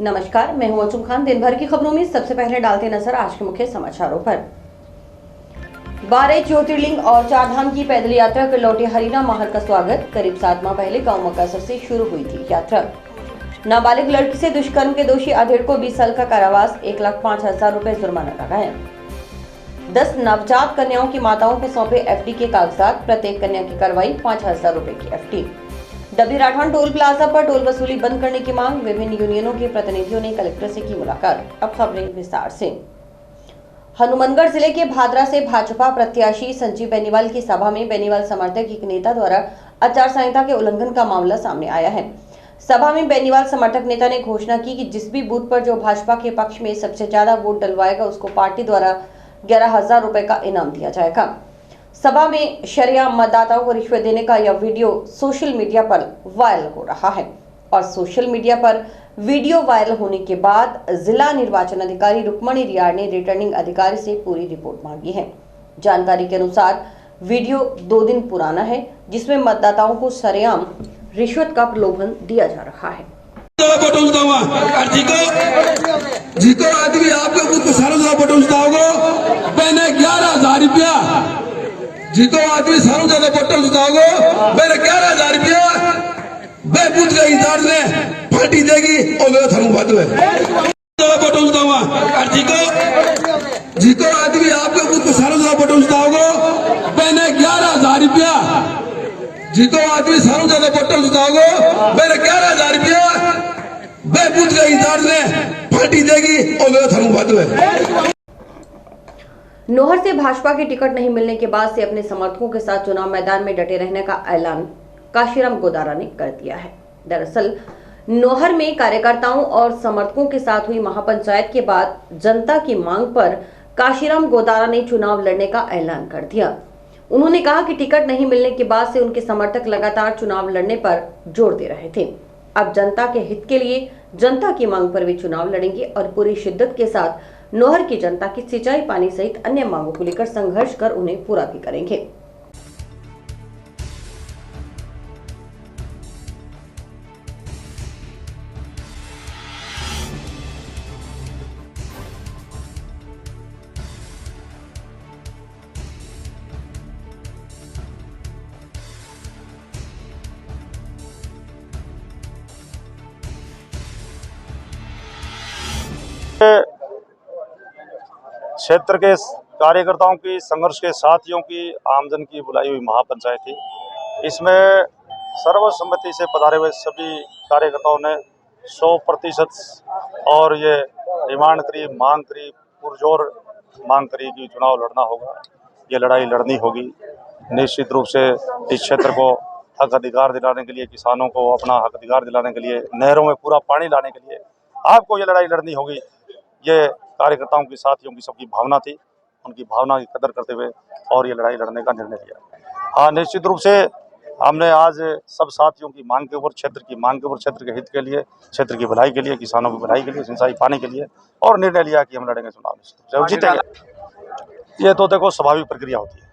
नमस्कार, मैं हूं अंजुम खान। दिन भर की खबरों में सबसे पहले डालते नजर आज के मुख्य समाचारों पर। 12 ज्योतिर्लिंग और 4 धाम की पैदल यात्रा कर लौटे हरीना महर का स्वागत। करीब 7 माह पहले गांव मकासर से शुरू हुई थी यात्रा। नाबालिग लड़की से दुष्कर्म के दोषी अधेड़ को 20 साल का कारावास, 1,05,000 रुपए जुर्माना लगाया। 10 नवजात कन्याओं की माताओं को सौंपे एफडी के कागजात, प्रत्येक कन्या की कार्रवाई 5,000 रुपए की एफडी। डबली राठौड़ टोल प्लाजा पर टोल वसूली बंद करने की मांग, विभिन्न यूनियनों के प्रतिनिधियों ने कलेक्टर से की मुलाकात। अब खबरें विस्तार से। हनुमानगढ़ जिले के भादरा से भाजपा प्रत्याशी संजीव बेनीवाल की सभा में बेनीवाल समर्थक एक नेता द्वारा आचार संहिता के उल्लंघन का मामला सामने आया है। सभा में बेनीवाल समर्थक नेता ने घोषणा की कि जिस भी बूथ पर जो भाजपा के पक्ष में सबसे ज्यादा वोट डलवाएगा उसको पार्टी द्वारा 11,000 रुपए का इनाम दिया जाएगा। सभा में शरिया मतदाताओं को रिश्वत देने का यह वीडियो सोशल मीडिया पर वायरल हो रहा है और सोशल मीडिया पर वीडियो वायरल होने के बाद जिला निर्वाचन अधिकारी रुक्मणी रियाड़ ने रिटर्निंग अधिकारी से पूरी रिपोर्ट मांगी है। जानकारी के अनुसार वीडियो 2 दिन पुराना है, जिसमें मतदाताओं को सरेआम रिश्वत का प्रलोभन दिया जा रहा है। जीतो आदमी आपके खुद सारा पटोलता होगा, मैंने 11,000 रुपया जीतो आदमी सारों ज्यादा पटल जुटाओगे, मैंने 11,000 रुपया मैं पूछ गई इंतजार ने पार्टी देगी और मैं थानू बात में पटल जुटाऊंगा। जीतो आदमी आपके खुद सारों ज्यादा पटल जुटाओगे, मैंने 11,000 रुपया जीतो आदमी सारों ज्यादा पटल जुटाओगे, मैंने 11,000 रुपया मैं पूछ गई इंतजार ने पार्टी देगी और मैं थानू बात में। नौहर से भाजपा की टिकट नहीं मिलने के बाद से अपने समर्थकों के साथ चुनाव मैदान में डटे रहने का ऐलान काशीराम गोदारा ने कर दिया है। दरअसल नौहर में कार्यकर्ताओं और समर्थकों के साथ हुई महापंचायत के बाद जनता की मांग पर काशीराम गोदारा ने चुनाव लड़ने का ऐलान कर दिया। उन्होंने कहा कि टिकट नहीं मिलने के बाद से उनके समर्थक लगातार चुनाव लड़ने पर जोर दे रहे थे। अब जनता के हित के लिए जनता की मांग पर वे चुनाव लड़ेंगे और पूरी शिद्दत के साथ नौहर की जनता की सिंचाई पानी सहित अन्य मांगों को लेकर संघर्ष कर उन्हें पूरा भी करेंगे। क्षेत्र के कार्यकर्ताओं की, संघर्ष के साथियों की, आमजन की बुलाई हुई महापंचायत थी। इसमें सर्वसम्मति से पधारे हुए सभी कार्यकर्ताओं ने 100% और ये डिमांड करी, मांग करी, पुरजोर मांग करी कि चुनाव लड़ना होगा, ये लड़ाई लड़नी होगी। निश्चित रूप से इस क्षेत्र को हक अधिकार दिलाने के लिए, किसानों को अपना हक अधिकार दिलाने के लिए, नहरों में पूरा पानी लाने के लिए आपको ये लड़ाई लड़नी होगी। ये कार्यकर्ताओं की, साथियों की, सबकी भावना थी। उनकी भावना की कदर करते हुए और ये लड़ाई लड़ने का निर्णय लिया। हाँ, निश्चित रूप से हमने आज सब साथियों की मांग के ऊपर, क्षेत्र की मांग के ऊपर, क्षेत्र के हित के लिए, क्षेत्र की भलाई के लिए, किसानों की भलाई के लिए, सिंचाई पाने के लिए और निर्णय लिया कि हम लड़ेंगे चुनाव, निश्चित रूप से जीतेंगे। ये तो देखो स्वाभाविक प्रक्रिया होती है।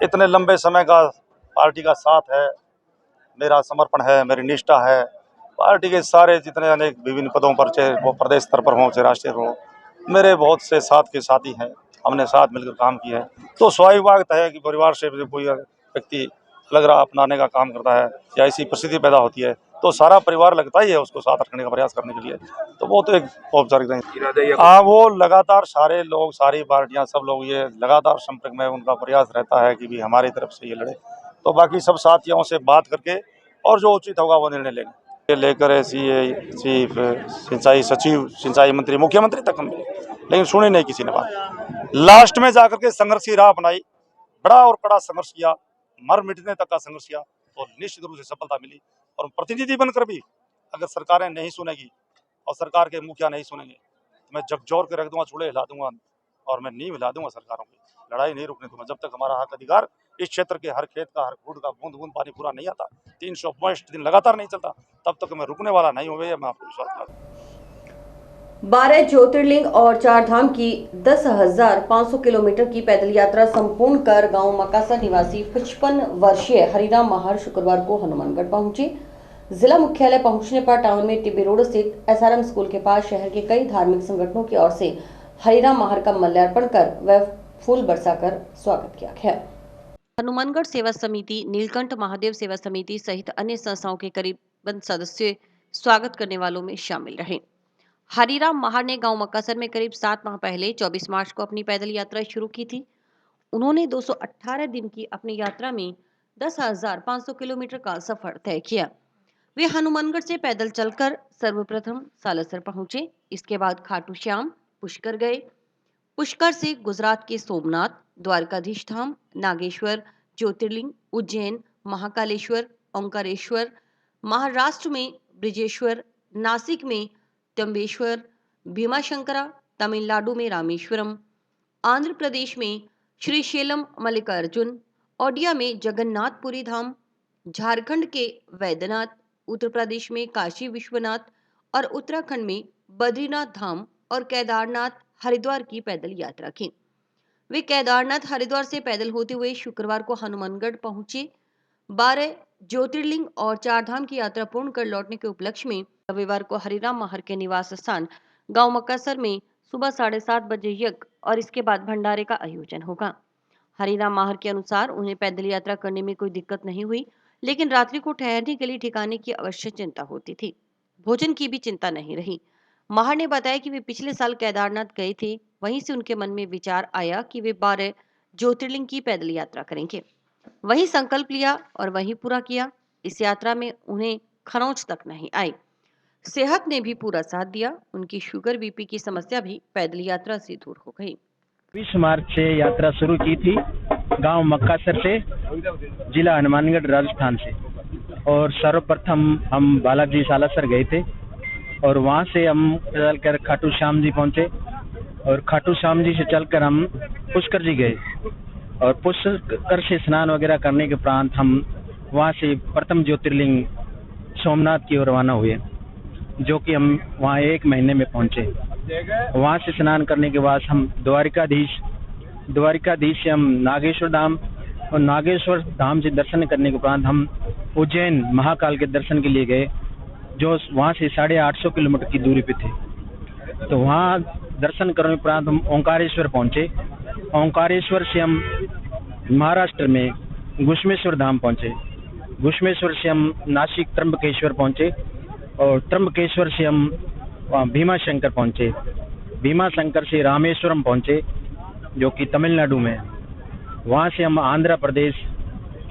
इतने लंबे समय का पार्टी का साथ है, मेरा समर्पण है, मेरी निष्ठा है। पार्टी के सारे जितने अनेक विभिन्न पदों पर, चाहे वो प्रदेश स्तर पर हों, चाहे राष्ट्रीय हो, मेरे बहुत से साथ के साथी हैं, हमने साथ मिलकर काम किया है। तो स्वाभाविक बात है कि परिवार से कोई व्यक्ति अलग राह अपनाने का काम करता है या ऐसी परिस्थिति पैदा होती है तो सारा परिवार लगता ही है उसको साथ रखने का प्रयास करने के लिए। तो वो तो एक औपचारिक नहीं। हाँ, वो लगातार सारे लोग, सारी पार्टियां, सब लोग ये लगातार संपर्क में, उनका प्रयास रहता है कि भी हमारी तरफ से ये लड़े। तो बाकी सब साथियों से बात करके और जो उचित होगा वो निर्णय लेंगे। लेकर चीफ सिंचाई सचिव, सिंचाई मंत्री, मुख्यमंत्री तक हम मिले, लेकिन सुनी नहीं किसी ने बात। लास्ट में जाकर के संघर्ष की राह अपनाई, बड़ा और कड़ा संघर्ष किया, मर मिटने तक का संघर्ष किया और निश्चित रूप से सफलता मिली। और प्रतिनिधि बनकर भी अगर सरकारें नहीं सुनेगी और सरकार के मुखिया नहीं सुनेंगे तो मैं झकझोर के रख दूंगा, चूल्हे हिला दूंगा और मैं नींव हिला दूंगा सरकारों की। लड़ाई नहीं रुकने दूंगा जब तक हमारा हक अधिकार इस क्षेत्र के हर खेत का, हर फूट का बूंद बूंद पानी पूरा नहीं आता, 365 दिन लगातार नहीं चलता, तब तक मैं रुकने वाला नहीं हूँ। मैं आपको विश्वास दिलाता हूं। 12 ज्योतिर्लिंग और 4 धाम की 10,500 किलोमीटर की पैदल यात्रा संपूर्ण कर गांव मकासा निवासी 55 वर्षीय हरिराम महर शुक्रवार को हनुमानगढ़ पहुंचे। जिला मुख्यालय पहुंचने पर टाउन में टिब्बी रोड स्थित SRM स्कूल के पास शहर के कई धार्मिक संगठनों की ओर से हरिराम महर का माल्यार्पण कर व फूल बरसाकर स्वागत किया गया। हनुमानगढ़ सेवा समिति, नीलकंठ महादेव सेवा समिति सहित अन्य संस्थाओं के करीबन सदस्य स्वागत करने वालों में शामिल रहे। हरिराम महर ने गांव मक्कासर में करीब 7 माह पहले 24 मार्च को अपनी पैदल यात्रा शुरू की थी। उन्होंने 218 दिन की अपनी यात्रा में 10,500 किलोमीटर का सफर तय किया। वे हनुमानगढ़ से पैदल चलकर सर्वप्रथम सालासर पहुंचे। इसके बाद खाटू श्याम, पुष्कर गए। पुष्कर से गुजरात के सोमनाथ, द्वारकाधीश धाम, नागेश्वर, ज्योतिर्लिंग, उज्जैन, महाकालेश्वर, ओंकारेश्वर, महाराष्ट्र में ब्रिजेश्वर, नासिक में त्र्यंबेश्वर, भीमाशंकरा, तमिलनाडु में रामेश्वरम, आंध्र प्रदेश में श्रीशैलम मल्लिकार्जुन, ओडिया में जगन्नाथपुरी धाम, झारखंड के वैद्यनाथ, उत्तर प्रदेश में काशी विश्वनाथ और उत्तराखंड में बद्रीनाथ धाम और केदारनाथ हरिद्वार की पैदल यात्रा की। वे केदारनाथ हरिद्वार से पैदल होते हुए शुक्रवार को हनुमानगढ़ पहुंचे। 12 ज्योतिर्लिंग और 4 धाम की यात्रा पूर्ण कर लौटने के उपलक्ष्य में रविवार को हरिराम महर के निवास स्थान गांव मक्कासर में सुबह 7:30 बजे यज्ञ और इसके बाद भंडारे का आयोजन होगा। हरिराम महर के अनुसार उन्हें पैदल यात्रा करने में कोई दिक्कत नहीं हुई, लेकिन रात्रि को ठहरने के लिए ठिकाने की अवश्य चिंता होती थी। भोजन की भी चिंता नहीं रही। महर ने बताया कि वे पिछले साल केदारनाथ गए थे, वहीं से उनके मन में विचार आया कि वे 12 ज्योतिर्लिंग की पैदल यात्रा करेंगे। वही संकल्प लिया और वही पूरा किया। इस यात्रा में उन्हें खरोंच तक नहीं आई। सेहत ने भी पूरा साथ दिया। उनकी शुगर बीपी की समस्या भी पैदल यात्रा से दूर हो गई। 20 मार्च से यात्रा शुरू की थी गांव मक्कासर से, जिला हनुमानगढ़, राजस्थान से। और सर्वप्रथम हम बालाजी सालासर गए थे और वहां से हम चलकर खाटू श्याम जी पहुंचे और खाटू श्याम जी से चलकर हम पुष्कर जी गए और पुष्कर से स्नान वगैरह करने के उपरांत हम वहां से प्रथम ज्योतिर्लिंग सोमनाथ की ओर रवाना हुए, जो कि हम वहाँ 1 महीने में पहुंचे। वहाँ से स्नान करने के बाद हम द्वारिकाधीश से हम नागेश्वर धाम और नागेश्वर धाम से दर्शन करने के उपरांत हम उज्जैन महाकाल के दर्शन के लिए गए, जो वहाँ से 850 किलोमीटर की दूरी पे थे। तो वहाँ दर्शन करने के उपरांत हम ओंकारेश्वर पहुँचे। ओंकारेश्वर से हम महाराष्ट्र में घुश्मेश्वर धाम पहुँचे। घुश्मेश्वर से हम नासिक त्र्यंबकेश्वर पहुँचे और त्र्यंबकेश्वर से हम भीमाशंकर पहुँचे। भीमाशंकर से रामेश्वरम पहुँचे, जो कि तमिलनाडु में। वहाँ से हम आंध्र प्रदेश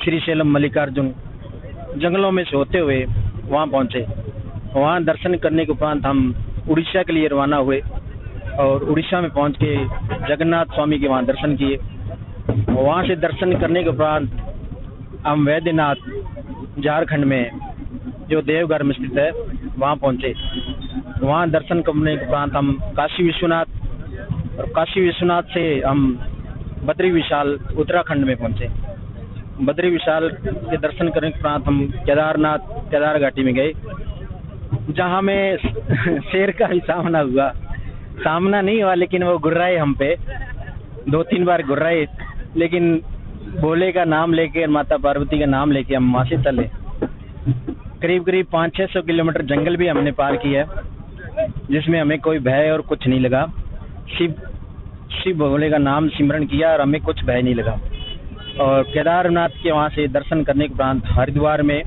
श्रीशैलम मल्लिकार्जुन जंगलों में से होते हुए वहाँ पहुँचे। वहाँ दर्शन करने के उपरांत हम उड़ीसा के लिए रवाना हुए और उड़ीसा में पहुँच के जगन्नाथ स्वामी के वहाँ दर्शन किए। वहाँ से दर्शन करने के उपरांत हम वैद्यनाथ झारखंड में, जो देवघर में स्थित है, वहाँ पहुँचे। वहाँ दर्शन करने के उपरांत हम काशी विश्वनाथ और काशी विश्वनाथ से हम बद्री विशाल उत्तराखंड में पहुँचे। बद्री विशाल के दर्शन करने के उपरांत हम केदार घाटी में गए, जहाँ में शेर का भी सामना नहीं हुआ, लेकिन वो गुर्राए हम पे 2-3 बार गुर्राए, लेकिन भोले का नाम लेके, माता पार्वती का नाम लेके हम वहाँ से चले। करीब 500-600 किलोमीटर जंगल भी हमने पार किया, जिसमें हमें कोई भय और कुछ नहीं लगा। शिव भोले का नाम सिमरन किया और हमें कुछ भय नहीं लगा। और केदारनाथ के वहाँ से दर्शन करने के उपरांत हरिद्वार में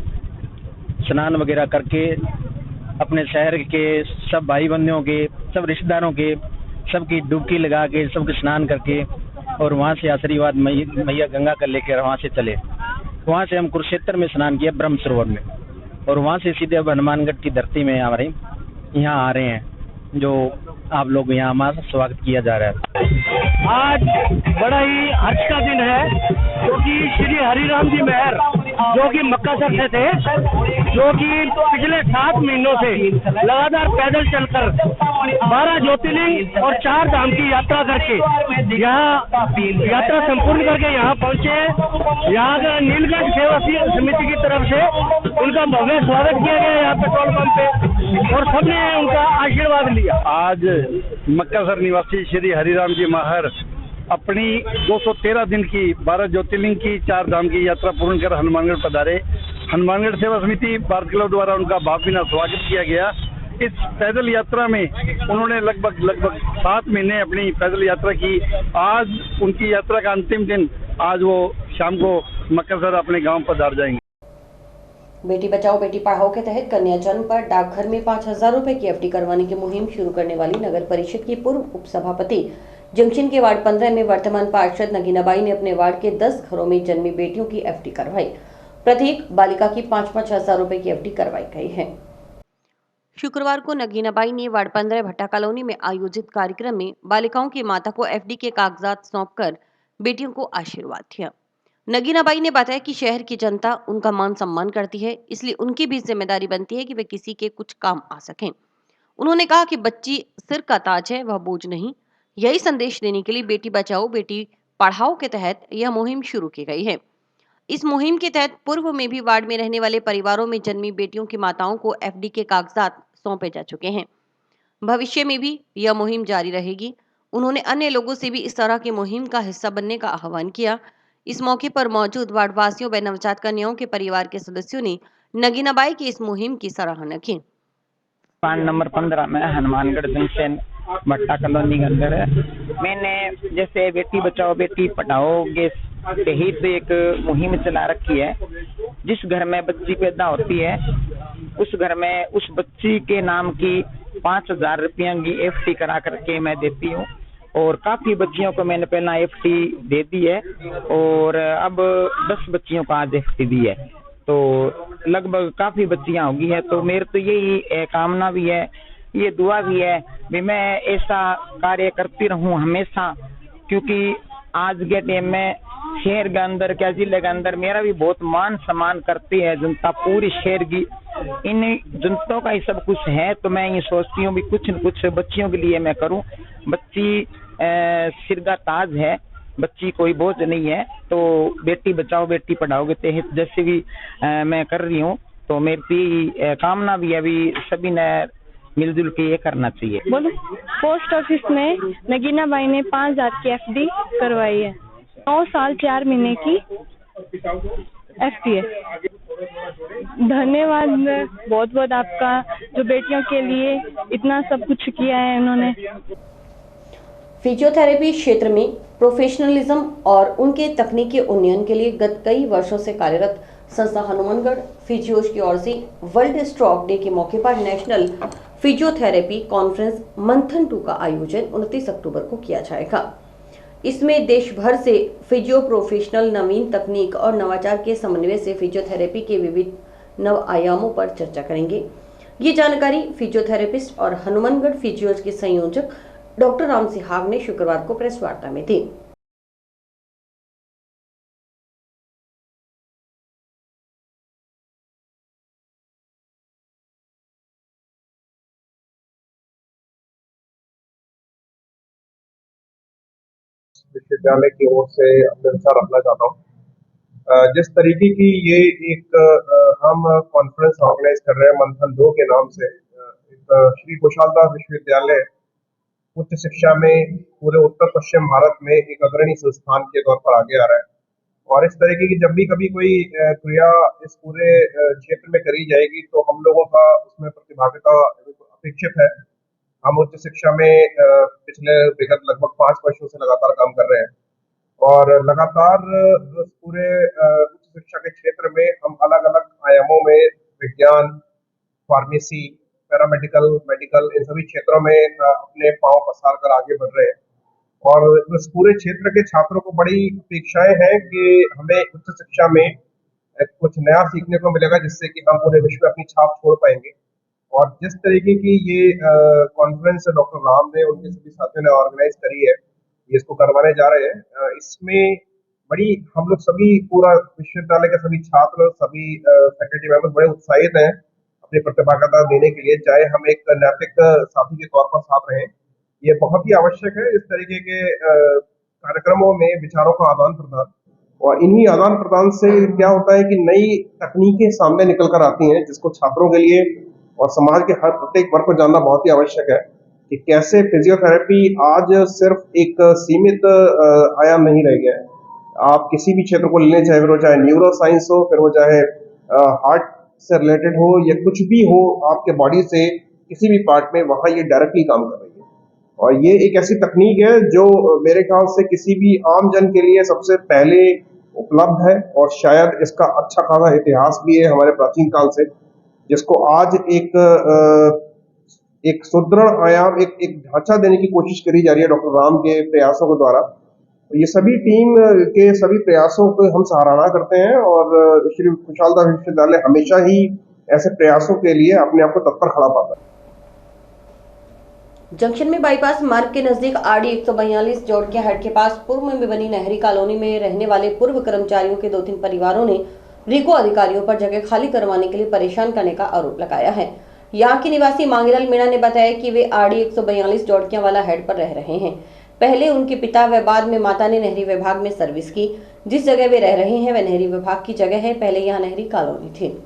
स्नान वगैरह करके अपने शहर के सब भाई बंधुओं के, सब रिश्तेदारों के, सबकी डुबकी लगा के, सबके स्नान करके और वहाँ से आशीर्वाद मैया गंगा का लेकर वहाँ से चले। वहाँ से हम कुरुक्षेत्र में स्नान किया, ब्रह्म सरोवर में, और वहाँ से सीधे अब हनुमानगढ़ की धरती में हमारे यहाँ आ रहे हैं, जो आप लोग यहाँ हमारा स्वागत किया जा रहा है। आज बड़ा ही हर्ष का दिन है, क्योंकि श्री हरिराम जी महर जो कि मक्कासर से थे, जो कि पिछले 7 महीनों से लगातार पैदल चलकर 12 ज्योतिर्लिंग और 4 धाम की यात्रा करके यहाँ यात्रा संपूर्ण करके यहाँ पहुँचे। यहाँ का नीलकंठ सेवा समिति की तरफ से उनका भव्य स्वागत किया गया यहाँ पेट्रोल पंप पे, और सबने उनका आशीर्वाद लिया। आज मक्कासर निवासी श्री हरिराम जी महर अपनी 213 दिन की 12 ज्योतिर्लिंग की 4 धाम की यात्रा पूर्ण कर हनुमानगढ़ पधारे हनुमानगढ़ सेवा समिति भारत क्लब द्वारा उनका भावभीना स्वागत किया गया। इस पैदल यात्रा में उन्होंने लगभग 7 महीने अपनी पैदल यात्रा की। आज उनकी यात्रा का अंतिम दिन, आज वो शाम को मक्कासर अपने गांव पधार जाएंगे। बेटी बचाओ बेटी पढ़ाओ के तहत कन्या जन्म पर डाकघर में 5,000 रुपए की एफडी करवाने की मुहिम शुरू करने वाली नगर परिषद की पूर्व उपसभापति जंक्शन के वार्ड 15 में वर्तमान पार्षद नगीनाबाई ने अपने वार्ड के 10 घरों में जन्मी बेटियों की एफडी करवाई। प्रत्येक बालिका की 5-5 हजार रुपए की एफडी करवाई गई है। शुक्रवार को नगीनाबाई ने वार्ड 15 भट्टा कॉलोनी में आयोजित कार्यक्रम में बालिकाओं की माता को एफडी के कागजात सौंपकर बेटियों को आशीर्वाद दिया। नगीनाबाई ने बताया कि शहर की जनता उनका मान सम्मान करती है, इसलिए उनकी भी जिम्मेदारी बनती है कि वे किसी के कुछ काम आ सकें। उन्होंने कहा कि बच्ची सिर का ताज है, वह बोझ नहीं। यही संदेश देने के लिए बेटी बचाओ बेटी पढ़ाओ के तहत यह मुहिम शुरू की गई है। इस मुहिम के तहत पूर्व में भी वार्ड में रहने वाले परिवारों में जन्मी बेटियों की माताओं को एफडी के कागजात सौंपे जा चुके हैं। भविष्य में भी यह मुहिम जारी रहेगी। उन्होंने अन्य लोगों से भी इस तरह की मुहिम का हिस्सा बनने का आह्वान किया। इस मौके पर मौजूद वार्ड वासियों व नवजात कन्याओं के परिवार के सदस्यों ने नगीनाबाई की इस मुहिम की सराहना की। वार्ड नंबर 15 में हनुमानगढ़ जंक्शन भट्टा कॉलोनी के अंदर मैंने जैसे बेटी बचाओ बेटी पढ़ाओ के तहत एक मुहिम चला रखी है। जिस घर में बच्ची पैदा होती है उस घर में उस बच्ची के नाम की 5,000 रुपया की एफडी करा करके मैं देती हूँ और काफी बच्चियों को मैंने पहला एफडी दे दी है और अब 10 बच्चियों को आज एफडी दी है, तो लगभग काफी बच्चियां होगी है। तो मेरे तो यही कामना भी है, ये दुआ भी है कि मैं ऐसा कार्य करती रहूं हमेशा, क्योंकि आज के टाइम में शहर के अंदर क्या जिले के अंदर मेरा भी बहुत मान सम्मान करती है जनता, पूरी शहर की इन जनताओं का ही सब कुछ है। तो मैं ये सोचती हूँ भी कुछ न कुछ बच्चियों के लिए मैं करूँ। बच्ची सिर का ताज है, बच्ची कोई बोझ नहीं है। तो बेटी बचाओ बेटी पढ़ाओ के तहत जैसे भी मैं कर रही हूँ, तो मेरी कामना भी अभी सभी ने मिलजुल के ये करना चाहिए। बोलो, पोस्ट ऑफिस में नगीनाबाई ने 5,000 की एफडी करवाई है। 9 साल 4 महीने की एफडी है। धन्यवाद बहुत बहुत आपका, जो बेटियों के लिए इतना सब कुछ किया है उन्होंने। फिजियोथेरेपी क्षेत्र में प्रोफेशनलिज्म और उनके तकनीकी उन्नयन के लिए गत कई वर्षों से कार्यरत संस्था हनुमानगढ़ फिजियोज की ओर से वर्ल्ड स्ट्रोक डे के मौके पर नेशनल फिजियोथेरेपी कॉन्फ्रेंस मंथन 2 का आयोजन 29 अक्टूबर को किया जाएगा। इसमें देश भर से फिजियो प्रोफेशनल नवीन तकनीक और नवाचार के समन्वय से फिजियोथेरेपी के विविध नव आयामों पर चर्चा करेंगे। ये जानकारी फिजियोथेरेपिस्ट और हनुमानगढ़ फिजियोज के संयोजक डॉक्टर राम सिहाग ने शुक्रवार को प्रेस वार्ता में दी। विश्वविद्यालय की ओर से अपने विचार रखना चाहता हूँ। जिस तरीके की ये एक हम कॉन्फ्रेंस ऑर्गेनाइज कर रहे हैं मंथन 2 के नाम से, एक श्री कुशालदास विश्वविद्यालय उच्च शिक्षा में पूरे उत्तर पश्चिम भारत में एक अग्रणी संस्थान के तौर पर आगे आ रहा है। और इस तरीके की जब भी कभी कोई क्रिया इस पूरे क्षेत्र में करी जाएगी तो हम लोगों का उसमें प्रतिभागिता अपेक्षित है। हम उच्च शिक्षा में पिछले विगत लगभग 5 वर्षों से लगातार काम कर रहे हैं और लगातार पूरे उच्च शिक्षा के क्षेत्र में हम अलग अलग आयामों में विज्ञान, फार्मेसी, पैरामेडिकल, मेडिकल, इन सभी क्षेत्रों में अपने पांव पसार कर आगे बढ़ रहे हैं। और इस पूरे क्षेत्र के छात्रों को बड़ी अपेक्षाएं हैं कि हमें उच्च शिक्षा में कुछ नया सीखने को मिलेगा, जिससे कि हम पूरे विश्व में अपनी छाप छोड़ पाएंगे। और जिस तरीके की ये कॉन्फ्रेंस डॉक्टर राम ने उनके सभी साथियों ने ऑर्गेनाइज करी है, ये इसको करवाने जा रहे हैं, इसमें बड़ी हम लोग सभी पूरा विश्वविद्यालय के सभी छात्र, सभी फैकल्टी मेंबर्स बड़े उत्साहित हैं अपनी प्रतिभागिता देने के लिए, चाहे हम एक नैतिक साथी के तौर पर साथ रहें। ये बहुत ही आवश्यक है इस तरीके के कार्यक्रमों में विचारों का आदान प्रदान, और इन्हीं आदान प्रदान से क्या होता है कि नई तकनीकें सामने निकल कर आती हैं, जिसको छात्रों के लिए और समाज के हर प्रत्येक वर्ग को जानना बहुत ही आवश्यक है कि कैसे फिजियोथेरेपी आज सिर्फ एक सीमित आयाम नहीं रह गया है। आप किसी भी क्षेत्र को ले लें, चाहे वो चाहे न्यूरो साइंस हो, फिर वो चाहे हार्ट से रिलेटेड हो या कुछ भी हो आपके बॉडी से किसी भी पार्ट में, वहाँ ये डायरेक्टली काम कर रही है। और ये एक ऐसी तकनीक है जो मेरे ख्याल से किसी भी आम जन के लिए सबसे पहले उपलब्ध है, और शायद इसका अच्छा खासा इतिहास भी है हमारे प्राचीन काल से, जिसको आज एक सुदृढ़ आयाम, एक ढांचा देने की कोशिश करी जा रही है डॉक्टर राम के प्रयासों के द्वारा। तो ये सभी टीम के सभी प्रयासों को हम सराहना करते हैं, और श्री खुशहाल दास विश्वविद्यालय हमेशा ही ऐसे प्रयासों के लिए अपने आप को तत्पर खड़ा पाता है। जंक्शन में बाईपास मार्ग के नजदीक आरडी 142 जोड़किया हेड के पास पूर्व में बनी नहरी कॉलोनी में रहने वाले पूर्व कर्मचारियों के 2-3 परिवारों ने रिको अधिकारियों पर जगह खाली करवाने के लिए परेशान करने का आरोप लगाया है। यहाँ के निवासी मांगीलाल मीणा ने बताया कि वे आरडी 142 जोड़किया वाला हेड पर रह रहे हैं। पहले उनके पिता व बाद में माता ने नहरी विभाग में सर्विस की। जिस जगह वे रह रहे हैं वह नहरी विभाग की जगह है। पहले यहाँ नहरी कॉलोनी थी।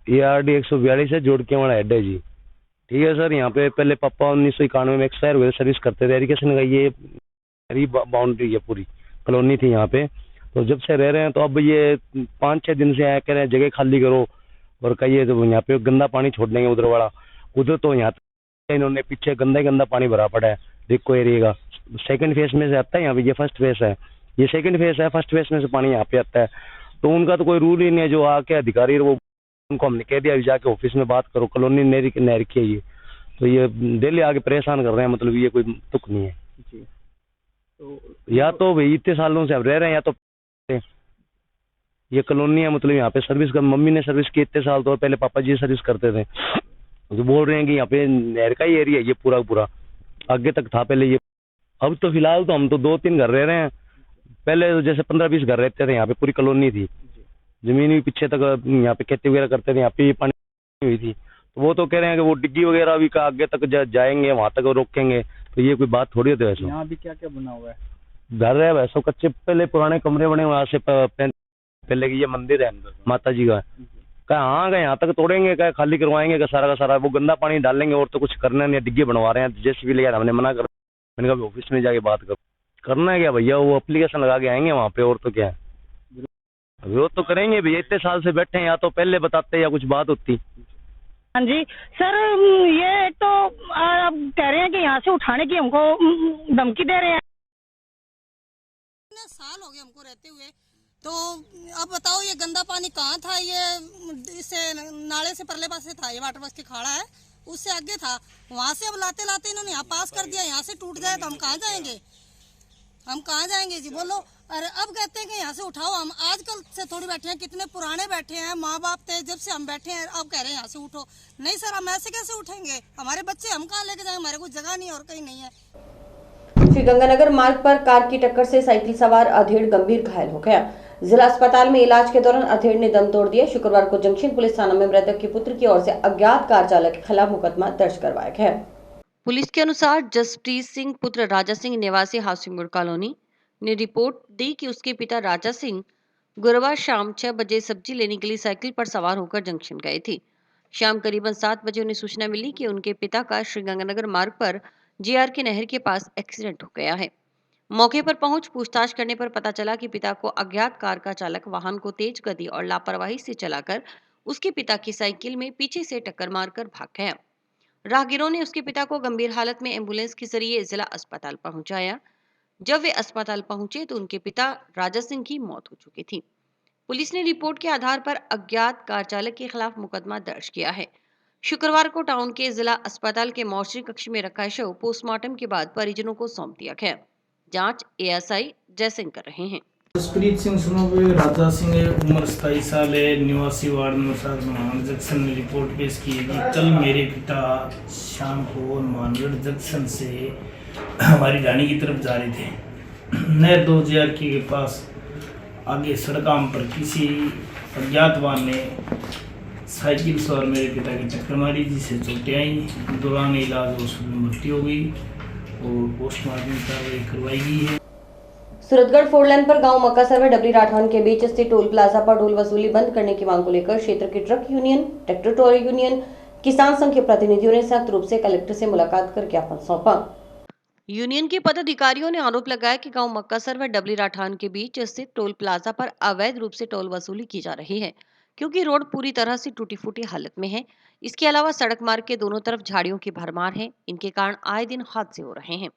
ये आरडी 142 है, जोड़किया वाला हेड है जी। ठीक है सर, यहाँ पे पहले पापा 1991 में एक्सपायर हुए, सर्विस करते थे एजुकेशन का। ये हरी बाउंड्री है, पूरी कॉलोनी थी यहाँ पे। तो जब से रह रहे हैं तो अब ये 5-6 दिन से आया कह रहे हैं जगह खाली करो, और कहिए तो यहाँ पे गंदा पानी छोड़ देंगे उधर वाला। उधर तो यहाँ इन्होंने पीछे गंदा पानी भरा पड़ा है रिको एरिया का। सेकंड फेज में से आता है यहाँ पे, ये फर्स्ट फेज है, ये सेकंड फेज है। फर्स्ट फेज में से पानी यहाँ पे आता है। तो उनका तो कोई रूल ही नहीं है। जो आके अधिकारी वो उनको हमने कह दिया जाके ऑफिस में बात करो, कॉलोनी नहर की है ये। तो ये डेली आगे परेशान कर रहे हैं, मतलब ये कोई तुक नहीं है जी। तो या तो भाई इतने सालों से अब रह रहे हैं, या तो ये कॉलोनी है, मतलब यहाँ पे सर्विस का मम्मी ने सर्विस की इतने साल। तो पहले पापा जी सर्विस करते थे। तो बोल रहे हैं कि यहाँ पे नहर का ही एरिया ये पूरा आगे तक था पहले ये। अब तो फिलहाल तो हम तो 2-3 घर रह रहे हैं। पहले तो जैसे 15-20 घर रहते थे, यहाँ पे पूरी कॉलोनी थी। जमीन भी पीछे तक यहाँ पे खेती वगैरह करते थे, यहाँ पे पानी हुई थी। तो वो तो कह रहे हैं कि वो डिग्गी वगैरह भी का आगे तक जाएंगे, वहां तक रोकेंगे। तो ये कोई बात थोड़ी होती है। वैसे यहाँ भी क्या क्या बना हुआ है? घर है वैसे कच्चे, पहले पुराने कमरे बने वहां से पहले की ये मंदिर है माता जी का। हाँ यहाँ तक तोड़ेंगे, क्या खाली करवाएंगे, सारा का सारा वो गंदा पानी डालेंगे, और तो कुछ करना नहीं। डिग्गी बनवा रहे हैं जैसे भी लेकर, हमने मना कर, मैंने कहा ऑफिस में जाके बात करो। करना है क्या भैया, वो एप्लीकेशन लगा के आएंगे वहाँ पे, और तो क्या है विरोध तो करेंगे भैया। इतने साल से बैठे हैं, या तो पहले बताते या कुछ बात होती। हाँ जी सर, ये तो आप कह रहे हैं कि यहाँ से उठाने की हमको धमकी दे रहे हैं। साल हो गए हमको रहते हुए, तो अब बताओ ये गंदा पानी कहाँ था? ये इससे नाले से परले पास से था, ये वाटर वर्क्स की खाड़ा है, उससे आगे था। वहाँ से अब लाते लाते इन्होंने यहाँ पास कर दिया। यहाँ से टूट जाए तो हम कहाँ जाएंगे? हम कहाँ जाएंगे जी बोलो। अरे अब कहते हैं कि यहाँ से उठाओ। हम आजकल से थोड़ी बैठे हैं, कितने पुराने बैठे हैं, माँ बाप थे जब से हम बैठे हैं। अब कह रहे हैं यहाँ से उठो। नहीं सर, हम ऐसे कैसे उठेंगे? हमारे बच्चे हम कहाँ लेके जाएंगे? हमारे कोई जगह नहीं और कहीं नहीं है। श्रीगंगानगर मार्ग पर कार की टक्कर से साइकिल सवार अधेड़ गंभीर घायल हो गया। जिला अस्पताल में इलाज के दौरान अधेड़ ने दम तोड़ दिया। शुक्रवार को जंक्शन पुलिस थाना में मृतक के पुत्र की ओर से अज्ञात कार चालक के खिलाफ मुकदमा दर्ज करवाया गया। पुलिस के अनुसार जसप्रीत सिंह पुत्र राजा सिंह निवासी हाउसिंग कॉलोनी ने रिपोर्ट दी कि उसके पिता राजा सिंह गुरुवार शाम 6 बजे सब्जी लेने के लिए साइकिल पर सवार होकर जंक्शन गए थे। शाम करीबन 7 बजे उन्हें सूचना मिली कि उनके पिता का श्रीगंगानगर मार्ग पर जीआर के नहर के पास एक्सीडेंट हो गया है। मौके पर पहुंच पूछताछ करने पर पता चला कि पिता को अज्ञात कार का चालक वाहन को तेज गति और लापरवाही से चलाकर उसके पिता की साइकिल में पीछे से टक्कर मारकर भाग गया। राहगीरों ने उसके पिता को गंभीर हालत में एम्बुलेंस के जरिए जिला अस्पताल पहुंचाया। जब वे अस्पताल पहुंचे तो उनके पिता राजा सिंह की मौत हो चुकी थी। पुलिस ने रिपोर्ट के आधार पर अज्ञात कार चालक के खिलाफ मुकदमा दर्ज किया है। शुक्रवार को टाउन के जिला अस्पताल के मॉर्चरी कक्ष में रखा शव पोस्टमार्टम के बाद परिजनों को सौंप दिया गया। जांच एएसआई जयसिंह कर रहे हैं। जसप्रीत सिंह सुनोगे राजा सिंह उम्र 27 साल है, निवासी वार्ड नंबर 7 मानगढ़ जंक्शन में रिपोर्ट पेश की है कि कल मेरे पिता शाम को मानगढ़ जंक्शन से हमारी ढाणी की तरफ जा रहे थे। नहर 2000 के पास आगे सड़क पर किसी अज्ञात वाहन ने साइकिल सवार मेरे पिता की टक्कर मारी जिससे चोटें आई। दौरान इलाज हॉस्पिटल में भर्ती हो गई और पोस्टमार्टम कार्रवाई करवाई गई है। सूरतगढ़ 4 लेन पर गांव मक्कासर व डबली राठौन के बीच स्थित टोल प्लाजा पर टोल वसूली बंद करने की मांग को लेकर क्षेत्र की truck union, tractor toll union, किसान संघ के प्रतिनिधियों ने संयुक्त रूप से कलेक्टर से मुलाकात कर ज्ञापन सौंपा। यूनियन के पदाधिकारियों ने आरोप लगाया कि गांव मक्कासर व डबली राठान के बीच स्थित टोल प्लाजा पर अवैध रूप से टोल वसूली की जा रही है, क्योंकि रोड पूरी तरह से टूटी फूटी हालत में है। इसके अलावा सड़क मार्ग के दोनों तरफ झाड़ियों की भरमार है। इनके कारण आए दिन हादसे हो रहे हैं।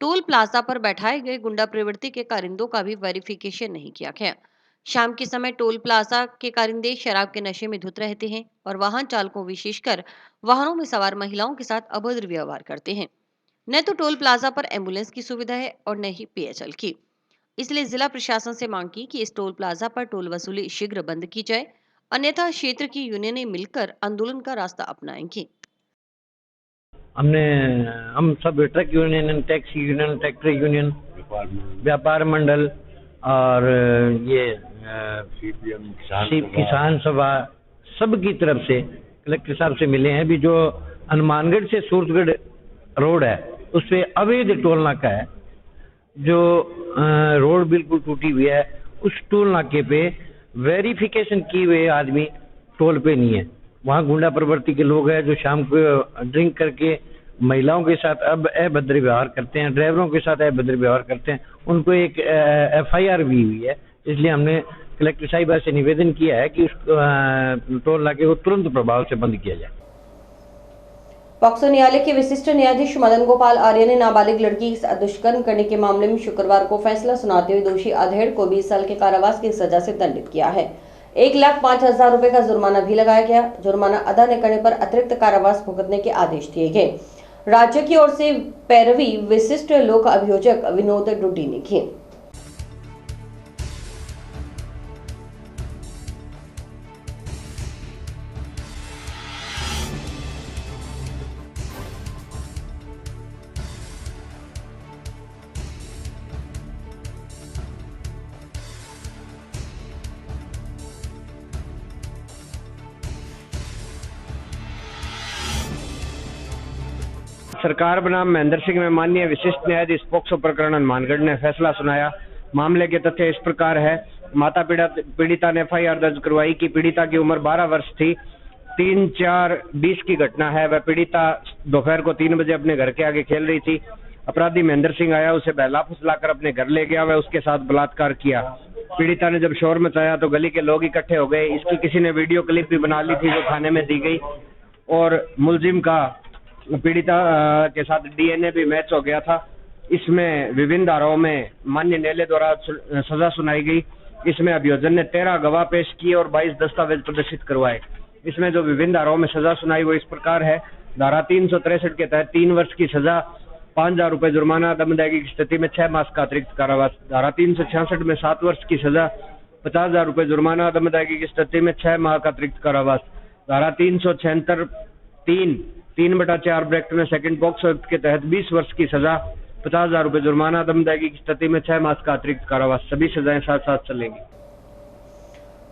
टोल प्लाजा पर बैठाए गए गुंडा प्रवृत्ति के कारिंदों का भी वेरिफिकेशन नहीं किया गया। शाम के समय टोल प्लाजा के कारिंदे शराब के नशे में धुत रहते हैं और वाहन चालकों विशेषकर वाहनों में सवार महिलाओं के साथ अभद्र व्यवहार करते हैं। न तो टोल प्लाजा पर एम्बुलेंस की सुविधा है और न ही पेयजल की। इसलिए जिला प्रशासन से मांग की कि इस टोल प्लाजा पर टोल वसूली शीघ्र बंद की जाए, अन्यथा क्षेत्र की यूनियनें मिलकर आंदोलन का रास्ता अपनाएंगी। हम सब truck union, taxi union, tractor union, व्यापार मंडल और ये किसान सभा सबकी तरफ से कलेक्टर साहब से मिले हैं। भी जो हनुमानगढ़ से सूरतगढ़ रोड है उस पे अवैध टोल नाका है, जो रोड बिल्कुल टूटी हुई है। उस टोल नाके पे वेरिफिकेशन किए हुए आदमी टोल पे नहीं है। वहाँ गुंडा प्रवृत्ति के लोग हैं जो शाम को ड्रिंक करके महिलाओं के साथ अब अभद्र व्यवहार करते हैं, ड्राइवरों के साथ अभद्र व्यवहार करते हैं। उनको एक FIR भी हुई है। इसलिए हमने कलेक्टर साहिबा से निवेदन किया है कि उस टोल नाके को तुरंत प्रभाव से बंद किया जाए। पॉक्सो न्यायालय के विशिष्ट न्यायाधीश मदन गोपाल आर्य ने नाबालिग लड़की के साथ दुष्कर्म करने के मामले में शुक्रवार को फैसला सुनाते हुए दोषी अधेड़ को 20 साल के कारावास की सजा से दंडित किया है। 1,05,000 रुपए का जुर्माना भी लगाया गया। जुर्माना अदा न करने पर अतिरिक्त कारावास भुगतने के आदेश दिए गए। राज्य की ओर से पैरवी विशिष्ट लोक अभियोजक विनोद डुड्डी ने की। सरकार बनाम महेंद्र सिंह में माननीय विशिष्ट न्यायाधीश पोक्सो प्रकरण हनुमानगढ़ ने फैसला सुनाया। मामले के तथ्य इस प्रकार है। माता पीड़िता ने FIR दर्ज करवाई कि पीड़िता की उम्र 12 वर्ष थी। 3/4/20 की घटना है। वह पीड़िता दोपहर को 3 बजे अपने घर के आगे खेल रही थी। अपराधी महेंद्र सिंह आया, उसे बहला फुसलाकर अपने घर ले गया। वह उसके साथ बलात्कार किया। पीड़िता ने जब शोर मचाया तो गली के लोग इकट्ठे हो गए। इसकी किसी ने वीडियो क्लिप भी बना ली थी जो थाने में दी गई और मुलजिम का पीड़िता के साथ DNA भी मैच हो गया था। इसमें विभिन्न धाराओं में माननीय न्यायालय द्वारा सजा सुनाई गई। इसमें अभियोजन ने 13 गवाह पेश किए और 22 दस्तावेज प्रदर्शित करवाए। इसमें जो विभिन्न धाराओं में सजा सुनाई वो इस प्रकार है। धारा 363 के तहत 3 वर्ष की सजा, 5,000 रुपए जुर्माना, दमदायगी की स्थिति में 6 मास का अतिरिक्त कारावास। धारा 366 में 7 वर्ष की सजा, 50,000 रुपए जुर्माना, दमदायगी की स्थिति में 6 माह का अतिरिक्त कारावास। धारा 376 3/4 ब्रैकेट में सेकंड पॉक्सो एक्ट के तहत 20 वर्ष की सजा, 50,000 रुपए जुर्माना, दमदायगी की स्थिति में 6 मास का अतिरिक्त कारावास। सभी सजाएं साथ साथ चलेंगी।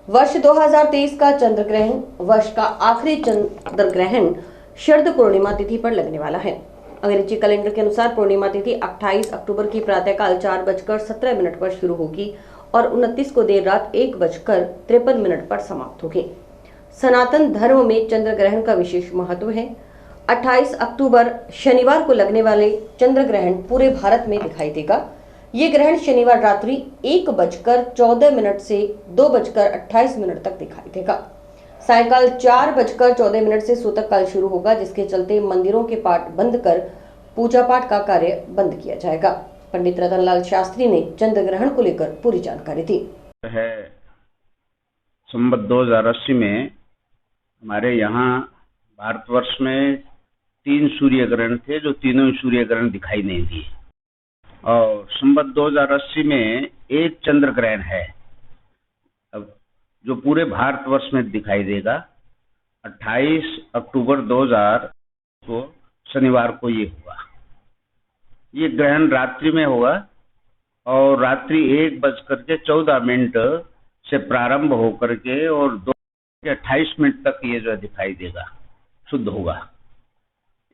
वर्ष 2023 का चंद्र ग्रहण, वर्ष का आखिरी चंद्र ग्रहण शरद पूर्णिमा तिथि पर लगने वाला है। अंग्रेजी कैलेंडर के अनुसार पूर्णिमा तिथि 28 अक्टूबर की प्रातःकाल 4:17 पर शुरू होगी और 29 को देर रात 1:53 पर समाप्त होगी। सनातन धर्म में चंद्र ग्रहण का विशेष महत्व है। 28 अक्टूबर शनिवार को लगने वाले चंद्र ग्रहण पूरे भारत में दिखाई देगा। ये ग्रहण शनिवार रात्रि 1:14 से 2:28 तक दिखाई देगा। सायंकाल 4:14 से सूतक काल शुरू होगा, जिसके चलते मंदिरों के पाठ बंद कर पूजा पाठ का कार्य बंद किया जाएगा। पंडित रतनलाल शास्त्री ने चंद्र ग्रहण को लेकर पूरी जानकारी दी। है संवत 2080 में हमारे यहाँ भारतवर्ष में 3 सूर्य ग्रहण थे, जो तीनों सूर्य ग्रहण दिखाई नहीं दिए। और संवत 2080 में एक चंद्र ग्रहण है अब जो पूरे भारतवर्ष में दिखाई देगा। 28 अक्टूबर 2000 को शनिवार को ये हुआ। ये ग्रहण रात्रि में होगा और रात्रि 1:14 से प्रारंभ होकर के और 28 मिनट तक ये जो है दिखाई देगा, शुद्ध होगा।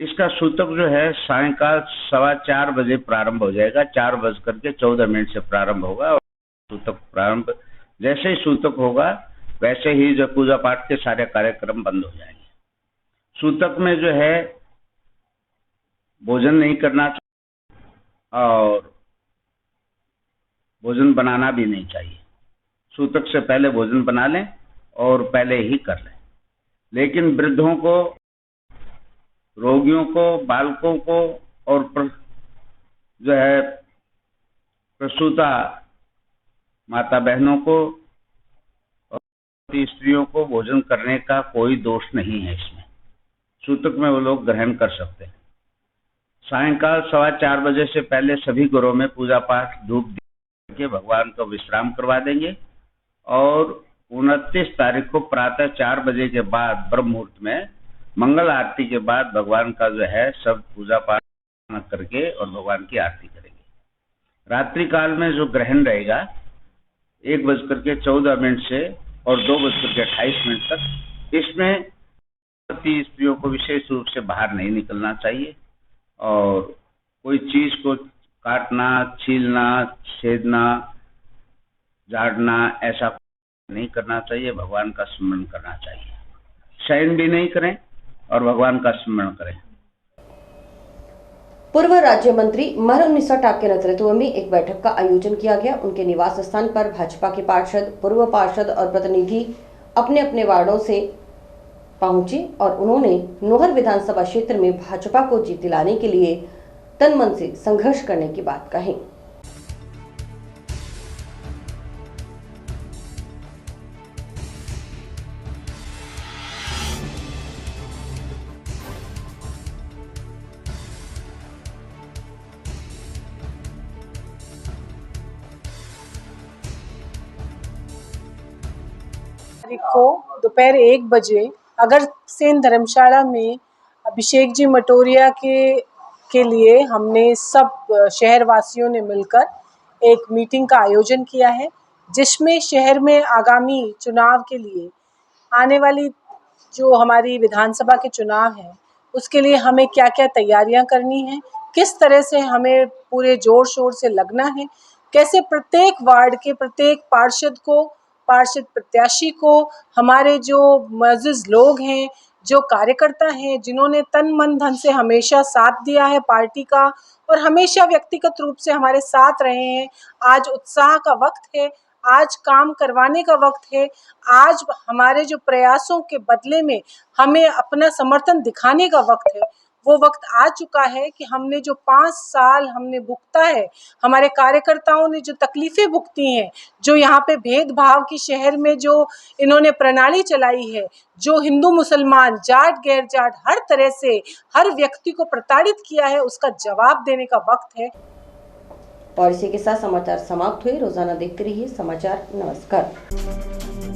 इसका सूतक जो है सायंकाल 4:15 बजे प्रारंभ हो जाएगा, 4:14 से प्रारंभ होगा। और सूतक प्रारंभ जैसे ही सूतक होगा वैसे ही जो पूजा पाठ के सारे कार्यक्रम बंद हो जाएंगे। सूतक में जो है भोजन नहीं करना चाहिए और भोजन बनाना भी नहीं चाहिए। सूतक से पहले भोजन बना लें और पहले ही कर लें। लेकिन वृद्धों को, रोगियों को, बालकों को और जो है प्रसूता माता बहनों को और स्त्रियों को भोजन करने का कोई दोष नहीं है। इसमें सूतक में वो लोग ग्रहण कर सकते हैं। सायंकाल 4:15 बजे से पहले सभी घरों में पूजा पाठ धूप दीप के भगवान को विश्राम करवा देंगे और 29 तारीख को प्रातः 4 बजे के बाद ब्रह्म मुहूर्त में मंगल आरती के बाद भगवान का जो है सब पूजा पाठ करके और भगवान की आरती करेंगे। रात्रि काल में जो ग्रहण रहेगा 1:14 से और 2:28 तक, इसमें स्त्रियों को विशेष रूप से बाहर नहीं निकलना चाहिए और कोई चीज को काटना, छीलना, छेदना, झाड़ना ऐसा नहीं करना चाहिए। भगवान का स्मरण करना चाहिए। शयन भी नहीं करें और भगवान का स्मरण करें। पूर्व राज्य मंत्री महरुन मिश्रा टाक के नेतृत्व में एक बैठक का आयोजन किया गया। उनके निवास स्थान पर भाजपा के पार्षद, पूर्व पार्षद और प्रतिनिधि अपने अपने वार्डों से पहुंचे और उन्होंने नोहर विधानसभा क्षेत्र में भाजपा को जीत दिलाने के लिए तन मन से संघर्ष करने की बात कही। को दोपहर 1 बजे अगर सेन धर्मशाला में अभिषेक जी मटोरिया के लिए हमने सब शहर वासियों ने मिलकर एक मीटिंग का आयोजन किया है, जिसमें शहर में आगामी चुनाव के लिए आने वाली जो हमारी विधानसभा के चुनाव हैं उसके लिए हमें क्या क्या तैयारियां करनी है, किस तरह से हमें पूरे जोर शोर से लगना है, कैसे प्रत्येक वार्ड के प्रत्येक पार्षद प्रत्याशी को हमारे जो मौजूद लोग हैं, जो कार्यकर्ता हैं, जिन्होंने तन मन धन से हमेशा साथ दिया है पार्टी का और हमेशा व्यक्तिगत रूप से हमारे साथ रहे हैं। आज उत्साह का वक्त है, आज काम करवाने का वक्त है, आज हमारे जो प्रयासों के बदले में हमें अपना समर्थन दिखाने का वक्त है। वो वक्त आ चुका है कि हमने जो 5 साल हमने भुगता है, हमारे कार्यकर्ताओं ने जो तकलीफें भुगती हैं, जो यहाँ पे भेदभाव की शहर में जो इन्होंने प्रणाली चलाई है, जो हिंदू मुसलमान, जाट गैर जाट हर तरह से हर व्यक्ति को प्रताड़ित किया है, उसका जवाब देने का वक्त है। और इसी के साथ समाचार समाप्त हुए। रोजाना देखते रहिए समाचार। नमस्कार।